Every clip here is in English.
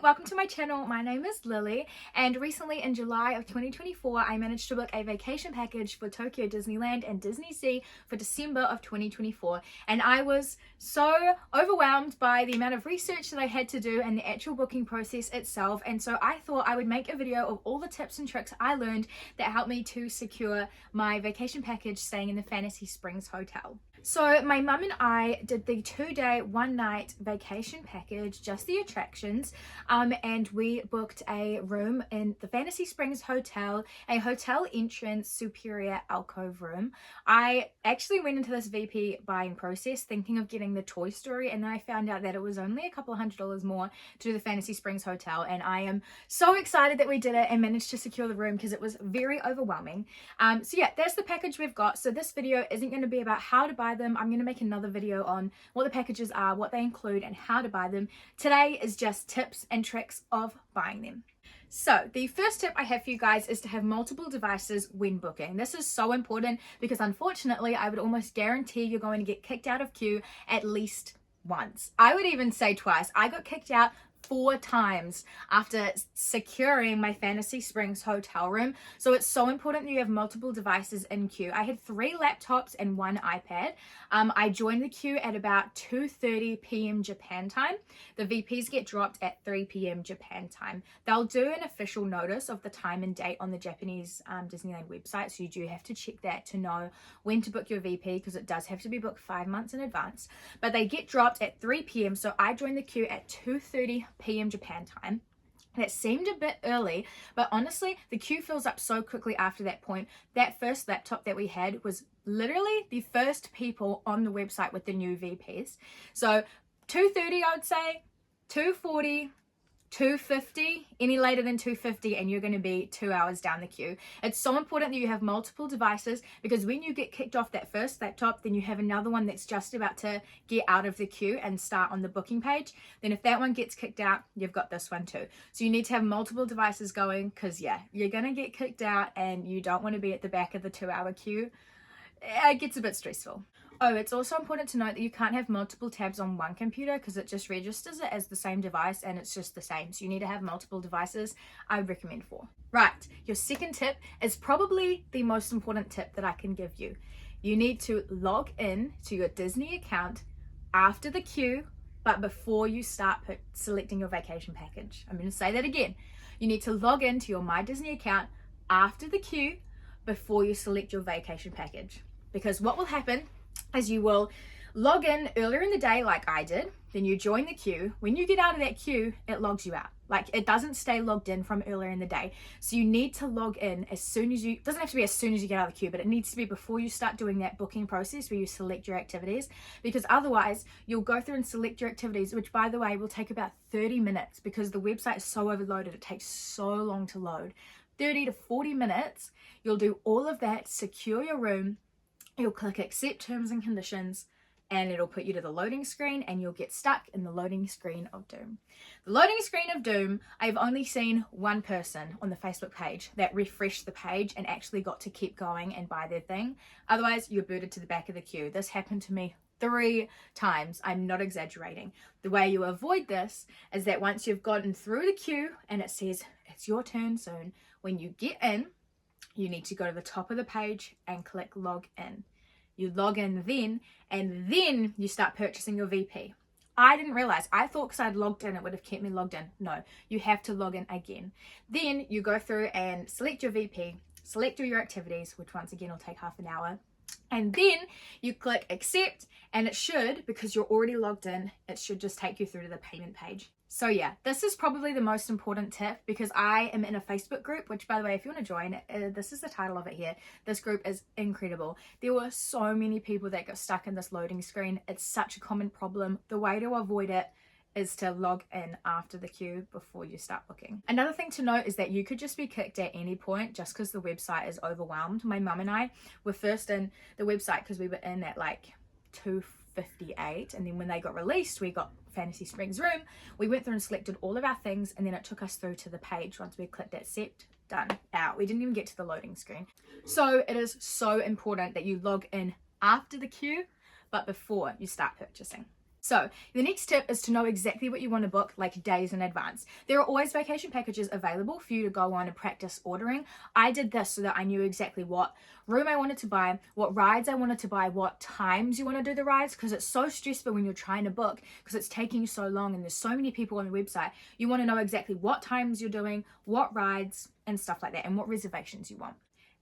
welcome to my channel. My name is Lily, and recently in July of 2024 I managed to book a vacation package for Tokyo Disneyland and Disney Sea for December of 2024, and I was so overwhelmed by the amount of research that I had to do and the actual booking process itself, and so I thought I would make a video of all the tips and tricks I learned that helped me to secure my vacation package staying in the Fantasy Springs Hotel. So my mum and I did the 2-day 1-night vacation package, just the attractions, and we booked a room in the Fantasy Springs Hotel, a hotel entrance superior alcove room. I actually went into this VP buying process thinking of getting the Toy Story, and then I found out that it was only a couple of $100 more to do the Fantasy Springs Hotel, and I am so excited that we did it and managed to secure the room because it was very overwhelming. So yeah, that's the package we've got. So this video isn't going to be about how to buy them. I'm going to make another video on what the packages are, what they include, and how to buy them. Today is just tips and tricks of buying them. So the first tip I have for you guys is to have multiple devices when booking. This is so important because unfortunately I would almost guarantee you're going to get kicked out of queue at least once. I would even say twice. I got kicked out 4 times after securing my Fantasy Springs hotel room. So it's so important that you have multiple devices in queue. I had 3 laptops and 1 iPad. I joined the queue at about 2:30 p.m. Japan time. The VPs get dropped at 3 p.m. Japan time. They'll do an official notice of the time and date on the Japanese Disneyland website, so you do have to check that to know when to book your VP, because it does have to be booked 5 months in advance. But they get dropped at 3 p.m. so I joined the queue at 2:30 p.m. Japan time. That seemed a bit early, but honestly, the queue fills up so quickly after that point. That first laptop that we had was literally the first people on the website with the new VPs. So 2:30, I would say, 2:40, 2:50, any later than 2:50 and you're going to be 2 hours down the queue. It's so important that you have multiple devices, because when you get kicked off that first laptop, then you have another one that's just about to get out of the queue and start on the booking page. Then if that one gets kicked out, you've got this one too. So you need to have multiple devices going, because yeah, you're going to get kicked out and you don't want to be at the back of the 2-hour queue. It gets a bit stressful. Oh, it's also important to note that you can't have multiple tabs on one computer because it just registers it as the same device and it's just the same. So you need to have multiple devices. I would recommend 4. Right, your second tip is probably the most important tip that I can give you. You need to log in to your Disney account after the queue, but before you start selecting your vacation package. I'm going to say that again. You need to log into your My Disney account after the queue before you select your vacation package. Because what will happen is you will log in earlier in the day like I did, then you join the queue. When you get out of that queue, it logs you out. Like, it doesn't stay logged in from earlier in the day. So you need to log in as soon as it doesn't have to be as soon as you get out of the queue, but it needs to be before you start doing that booking process where you select your activities, because otherwise you'll go through and select your activities, which by the way will take about 30 minutes because the website is so overloaded. It takes so long to load. 30 to 40 minutes. You'll do all of that, secure your room, you'll click accept terms and conditions, and it'll put you to the loading screen and you'll get stuck in the loading screen of doom. The loading screen of doom, I've only seen one person on the Facebook page that refreshed the page and actually got to keep going and buy their thing. Otherwise, you're booted to the back of the queue. This happened to me 3 times. I'm not exaggerating. The way you avoid this is that once you've gotten through the queue and it says it's your turn soon, when you get in, you need to go to the top of the page and click log in. You log in then, and then you start purchasing your VP. I didn't realize. I thought because I'd logged in, it would have kept me logged in. No, you have to log in again. Then you go through and select your VP, select all your activities, which once again will take half an hour. And then you click accept, and it should, because you're already logged in, it should just take you through to the payment page. So yeah, this is probably the most important tip, because I am in a Facebook group, which by the way, if you want to join, this is the title of it here. This group is incredible. There were so many people that got stuck in this loading screen. It's such a common problem. The way to avoid it is to log in after the queue before you start booking. Another thing to note is that you could just be kicked at any point just because the website is overwhelmed. My mum and I were first in the website because we were in at like 2:58, and then when they got released, we got Fantasy Springs room. We went through and selected all of our things, and then it took us through to the page. Once we clicked accept, done, out. We didn't even get to the loading screen. So it is so important that you log in after the queue but before you start purchasing. So the next tip is to know exactly what you want to book, like days in advance. There are always vacation packages available for you to go on and practice ordering. I did this so that I knew exactly what room I wanted to buy, what rides I wanted to buy, what times you want to do the rides, because it's so stressful when you're trying to book because it's taking so long and there's so many people on the website. You want to know exactly what times you're doing, what rides and stuff like that, and what reservations you want.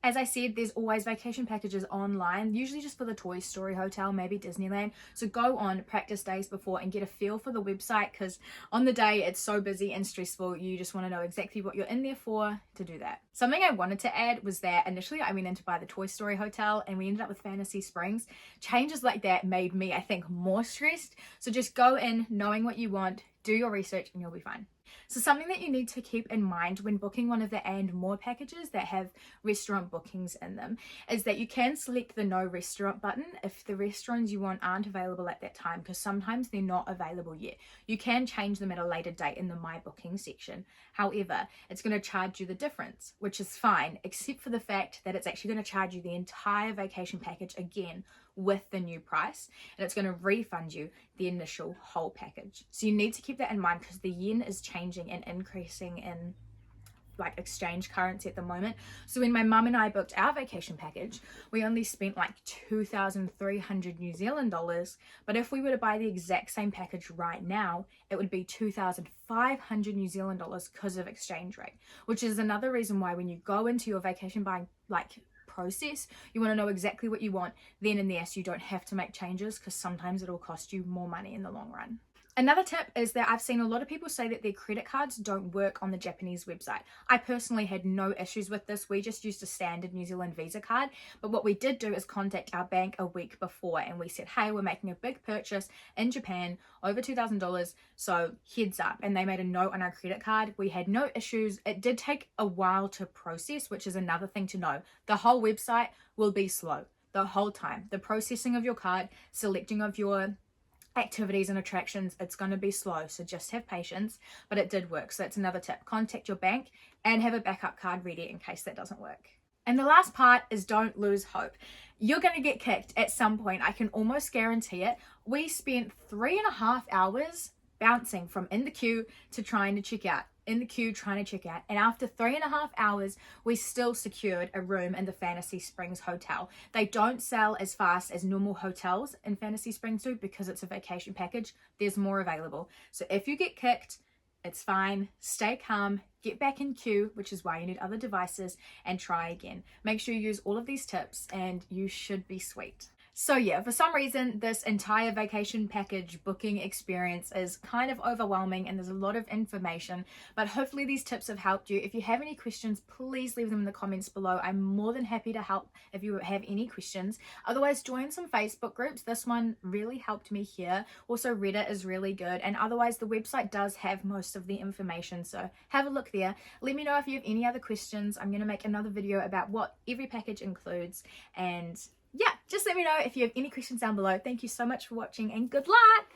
As I said, there's always vacation packages online, usually just for the Toy Story Hotel, maybe Disneyland. So go on, practice days before and get a feel for the website, because on the day it's so busy and stressful, you just want to know exactly what you're in there for to do that. Something I wanted to add was that initially I went in to buy the Toy Story Hotel and we ended up with Fantasy Springs. Changes like that made me, I think, more stressed. So just go in knowing what you want, do your research, and you'll be fine. So something that you need to keep in mind when booking one of the and more packages that have restaurant bookings in them is that you can select the no restaurant button if the restaurants you want aren't available at that time, because sometimes they're not available yet. You can change them at a later date in the My Booking section. However, it's going to charge you the difference, which is fine, except for the fact that it's actually going to charge you the entire vacation package again with the new price, and it's going to refund you the initial whole package. So you need to keep that in mind because the yen is changing and increasing in like exchange currency at the moment. So when my mum and I booked our vacation package, we only spent like 2,300 New Zealand dollars, but if we were to buy the exact same package right now, it would be 2,500 New Zealand dollars because of exchange rate, which is another reason why when you go into your vacation buying process, you want to know exactly what you want then and there so you don't have to make changes, because sometimes it'll cost you more money in the long run. Another tip is that I've seen a lot of people say that their credit cards don't work on the Japanese website. I personally had no issues with this. We just used a standard New Zealand Visa card, but what we did do is contact our bank a week before and we said, hey, we're making a big purchase in Japan, over $2,000, so heads up. And they made a note on our credit card. We had no issues. It did take a while to process, which is another thing to know. The whole website will be slow the whole time. The processing of your card, selecting of your activities and attractions, it's going to be slow, so just have patience, but it did work. So that's another tip. Contact your bank and have a backup card ready in case that doesn't work. And the last part is don't lose hope. You're going to get kicked at some point. I can almost guarantee it. We spent 3.5 hours bouncing from in the queue to trying to check out, in the queue trying to check out, and after 3.5 hours we still secured a room in the Fantasy Springs Hotel. They don't sell as fast as normal hotels in Fantasy Springs do because it's a vacation package. There's more available. So if you get kicked, it's fine. Stay calm, get back in queue, which is why you need other devices, and try again. Make sure you use all of these tips and you should be sweet. So yeah, for some reason, this entire vacation package booking experience is kind of overwhelming and there's a lot of information, but hopefully these tips have helped you. If you have any questions, please leave them in the comments below. I'm more than happy to help if you have any questions. Otherwise, join some Facebook groups. This one really helped me here. Also, Reddit is really good. And otherwise, the website does have most of the information, so have a look there. Let me know if you have any other questions. I'm going to make another video about what every package includes, and yeah, just let me know if you have any questions down below. Thank you so much for watching and good luck!